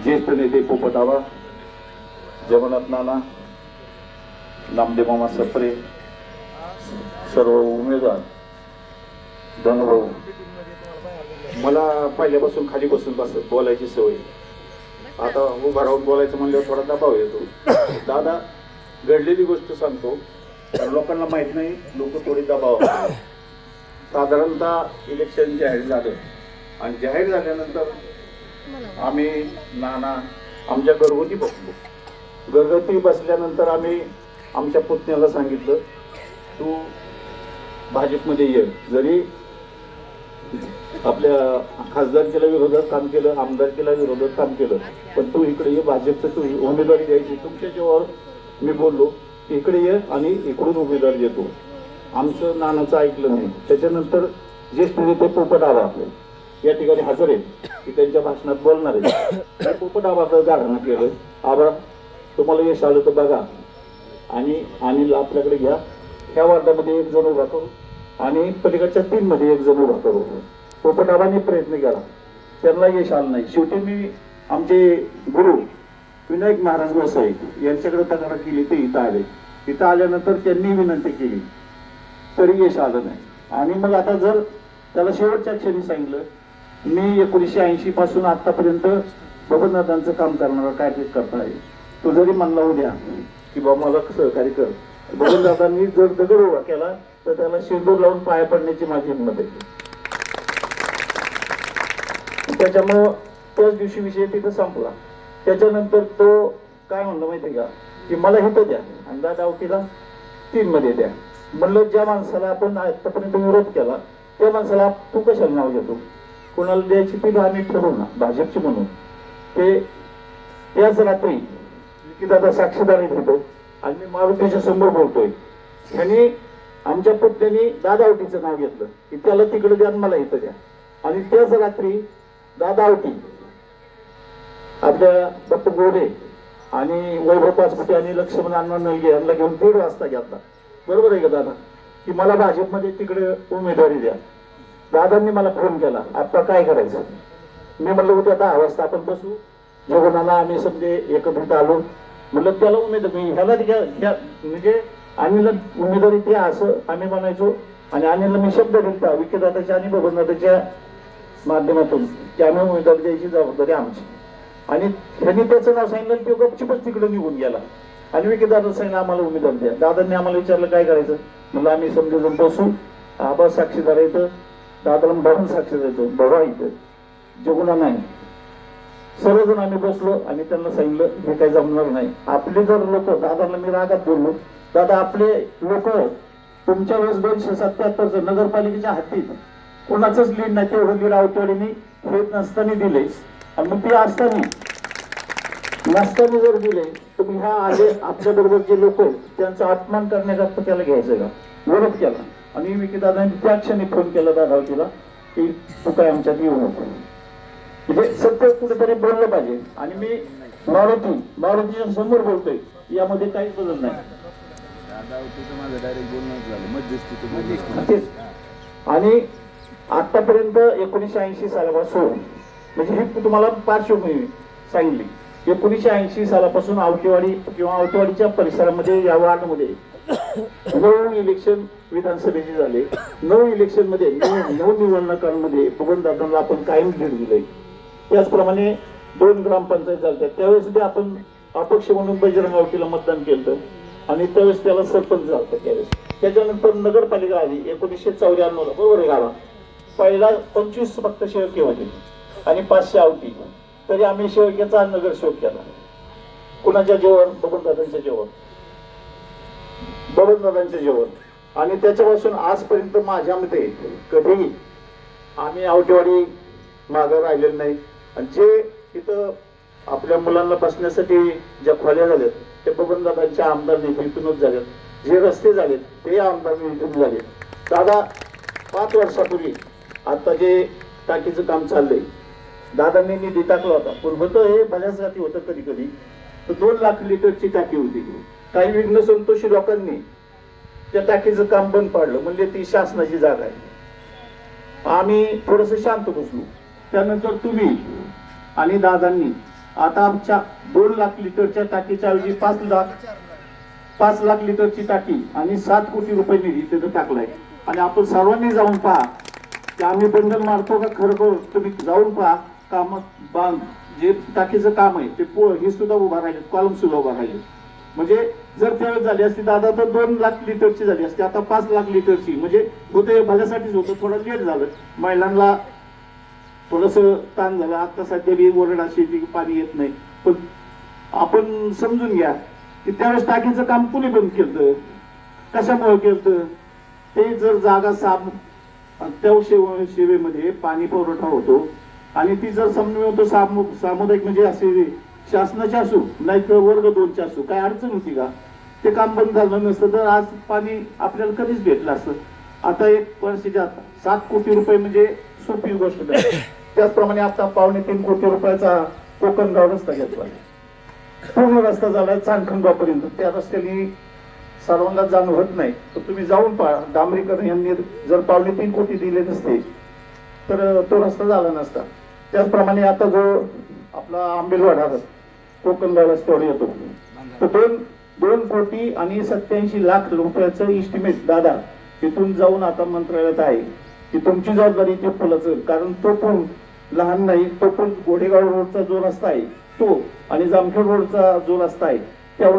ज्येष्ठ नेते पोपटावा, जगन्नाथ नाना, नामदेव मामा सप्रे, सर्व उमेदवार, धनभाऊ. मला पहिल्यापासून खाली बसून बोलायची सवय. आता उभा राहून बोलायचं म्हणल्यावर थोडा दबाव येतो. दादा घडलेली गोष्ट सांगतो, लोकांना माहित नाही, लोक थोडी दबाव. साधारणतः इलेक्शन जाहीर झालं आणि जाहीर झाल्यानंतर आम्ही नाना आमच्या घरगुती बसलो. घरगुती बसल्यानंतर आम्ही आमच्या पुतण्याला सांगितलं, तू भाजपमध्ये ये. जरी आपल्या खासदारकीला विरोधात काम केलं, आमदारकीला विरोधात काम केलं, पण तू इकडे ये, भाजपचं तू उमेदवारी द्यायची. तुमच्या जेव्हा मी बोललो इकडे ये आणि इकडून उमेदवारी देतो. आमचं नानाचं ऐकलं नाही. त्याच्यानंतर ज्येष्ठ नेते पोपट आबा या ठिकाणी हजर आहेत, की त्यांच्या भाषणात बोलणार आहे. पोपट आबाचं गाणं केलं, आबा तुम्हाला यश आलं तर बघा आणि अनिल आपल्याकडे घ्या. ह्या वार्डामध्ये एक जण उभा करू आणि पलीकडच्या 3 मध्ये एक जण उभा करू. पोपट आबांनी प्रयत्न केला, त्यांना यश आलं नाही. शेवटी मी आमचे गुरु विनायक महाराज गोसाई यांच्याकडे तक्रार केली. ते इथं आले. इथं आल्यानंतर त्यांनी विनंती केली तरी यश आलं नाही. आणि मग आता जर त्याला शेवटच्या क्षणी सांगितलं, मी 1980 पासून आतापर्यंत बबनदादांचं काम करणारा कार्यकर्ता आहे. तो जरी म्हणला उद्या की बाबा मला सहकार्य कर, बबनदादांनी जर दगड उभा केला तर त्याला शेंदूर लावून पाया पडण्याची माझी हिंमत आहे. त्याच्यामुळं त्याच दिवशी विषय तिथं संपला. त्याच्यानंतर तो काय म्हणलं माहितीये का, की मला हिथं द्या आणि दादा आवतीला 3 मध्ये द्या. म्हणलं ज्या माणसाला आपण आतापर्यंत विरोध केला त्या माणसाला तू कशाला नाव घेतो, कोणाला द्यायची ती आम्ही ठरवू ना भाजपची म्हणून. ते त्याच रात्री की दादा साक्षीदारी घेतो आणि मी मारुतीच्या समोर बोलतोय. त्यांनी आमच्या पुतण्यानी दादा आवटीचं नाव घेतलं की त्याला तिकडे द्या मला इथं द्या. आणि त्याच रात्री दादा आवटी आपल्या बाप्पू गोरे आणि वैभव पाचपुते आणि लक्ष्मण अण्णा नलगे यांना घेऊन 1:30 वाजता घेतला. बरोबर आहे का दादा, की मला भाजपमध्ये तिकडे उमेदवारी द्या. दादांनी मला फोन केला, आता काय करायचं. मी म्हणलं उद्या 10 वाजता आपण बसू. जगनाला आम्ही समजे एकत्रित आलो. म्हणलं त्याला उमेदवारी ह्याला घ्या, म्हणजे अनिलला उमेदवारी द्या असं आम्ही म्हणायचो. आणि अनिलला मी शब्द दिलता विकेदादाच्या आणि बबनदादाच्या माध्यमातून की आम्ही उमेदवारी द्यायची जबाबदारी आमची. आणि त्यांनी त्याचं नाव सांगितलं, तो गपचिपच तिकडे निघून गेला. आणि विकेदादा सांगितलं आम्हाला उमेदवार द्या. दादांनी आम्हाला विचारलं काय करायचं. म्हणलं आम्ही समजून बसू, आबा साक्षीदार येतं, दादाला भरून साक्षीदार येतो, बघा इथं जगुना नाही. सर्वजण आम्ही बसलो आणि त्यांना सांगितलं हे काही जमणार नाही. आपले जर लोक, दादाला मी रागात बोललो, दादा आपले लोक तुमच्या वेळेस 277 नगरपालिकेच्या हद्दीत कोणाचंच लीड नाही, तेवढं लीड आवटवाडीने हे नसताना दिले. आणि मग ते असताना जर दिले तर ह्या आले आपल्या बरोबर जे लोक त्यांचा अपमान करण्याचा त्याला घ्यायचं का, विरोध केला. आणि विकीदादांनी त्या क्षणी फोन केला दादावतीला की तू काय आमच्यात येऊ नको. म्हणजे सत्य कुठेतरी बोललं पाहिजे. आणि मी मारुतीच्या समोर बोलतोय, यामध्ये काहीच बदल नाही. आणि आतापर्यंत 1980 सालापासून, म्हणजे ही तुम्हाला पार्श्वभूमी सांगितली, 1980 सालापासून आवटेवाडी किंवा आवटेवाडीच्या परिसरामध्ये या वार्डमध्ये 9 इलेक्शन विधानसभेचे झाले. 9 इलेक्शन मध्ये 9 निवडणुकांमध्ये बबनदादांना आपण कायम लीड दिलंय. त्याचप्रमाणे 2 ग्रामपंचायत झाल्या, त्यावेळेस ते आपण अपक्ष म्हणून बजरंग आवटीला मतदान केलं आणि त्यावेळेस त्याला सरपंच झाला त्यावेळेस. त्याच्यानंतर नगरपालिका आली 1994 ला, बरोबर आहे गावा. पहिला 25 फक्त शेवके होते आणि 500 आवटी. तरी आम्ही शेवक्याचा नगरसेवक केला. कुणाच्या जेवण, बबनदादांच्या जेवण. आणि त्याच्यापासून आजपर्यंत माझ्यामध्ये कधीही आम्ही आवटेवाडी मागं राहिलेलं नाही. आणि जे इथं आपल्या मुलांना बसण्यासाठी ज्या खोल्या झाल्यात ते बबनदादांच्या आमदार निधीतूनच झाल्यात. जे रस्ते झालेत ते आमदार निधीतून झाले. दादा 5 वर्षापूर्वी आता जे टाकीचं काम चाललंय, दादांनी निधी टाकला होता. पण होतं हे बऱ्याच जाती होतं कधी कधी, तर 2 लाख लिटरची टाकी होती. काही विघ्न संतोषी लोकांनी त्या टाकीचं काम बंद पाडलं, म्हणजे ती शासनाची जागा आहे. आम्ही थोडस शांत बसलो. त्यानंतर तुम्ही आणि दादांनी आता आमच्या 2 लाख लिटरच्या टाकीच्या ऐवजी 5 लाख लिटरची टाकी आणि 7 कोटी रुपये निधी तिथं टाकलाय. आणि आपण सर्वांनी जाऊन पहा की आम्ही बंधन मारतो का खरोखर तुम्ही जाऊन पहा काम जे टाकीचं काम आहे ते हे सुद्धा उभा राहिले, कॉलम सुद्धा उभा राहिले. म्हणजे जर त्यावेळेस झाली असती दादा तर 2 लाख लिटरची झाली असती, आता 5 लाख लिटरची. म्हणजे होते भल्यासाठीच होतं, थोडं लेट झालं, महिलांना थोडस ताण झाला. आता सध्या बी ओरड अशी की पाणी येत नाही, पण आपण समजून घ्या की त्यावेळेस टाकीचं काम कुणी बंद केलं, कशामुळे केलं. ते जर जागा त्या सेवेमध्ये पाणी पुरवठा होतो आणि ती जर समन्वय होतो सामुदायिक म्हणजे असे शासनाची असू नाही तर वर्ग 2ची असू, काय अडचण होती का. ते काम बंद झालं नसतं तर आज पाणी आपल्याला कधीच भेटलं असतं. आता एक वर्षाच्या 7 कोटी रुपये म्हणजे सोपी गोष्ट नाही. त्याचप्रमाणे आता 2.25 कोटी रुपयाचा कोकणगाव रस्ता घेतला, पूर्ण रस्ता झाला चांदखंडगावपर्यंत. त्या रस्त्याने सर्वांना जाणं होत नाही, तर तुम्ही जाऊन पहा. डांबरीकर यांनी जर 2.25 कोटी दिले नसते तर तो रस्ता झाला नसता. त्याचप्रमाणे आता जो आपला आंबेलवाडा कोकणगाव रस्त्यावर येतो तर 2 कोटी आणि 87 लाख रुपयाचं इस्टिमेट दादा तिथून जाऊन आता मंत्रालयात आहे की तुमची जबाबदारी ते फुलाचं. कारण तो पण लहान नाही, तो पण गोडेगाव रोडचा जो रस्ता आहे तो आणि जामखेड रोडचा जो रस्ता आहे तेवढा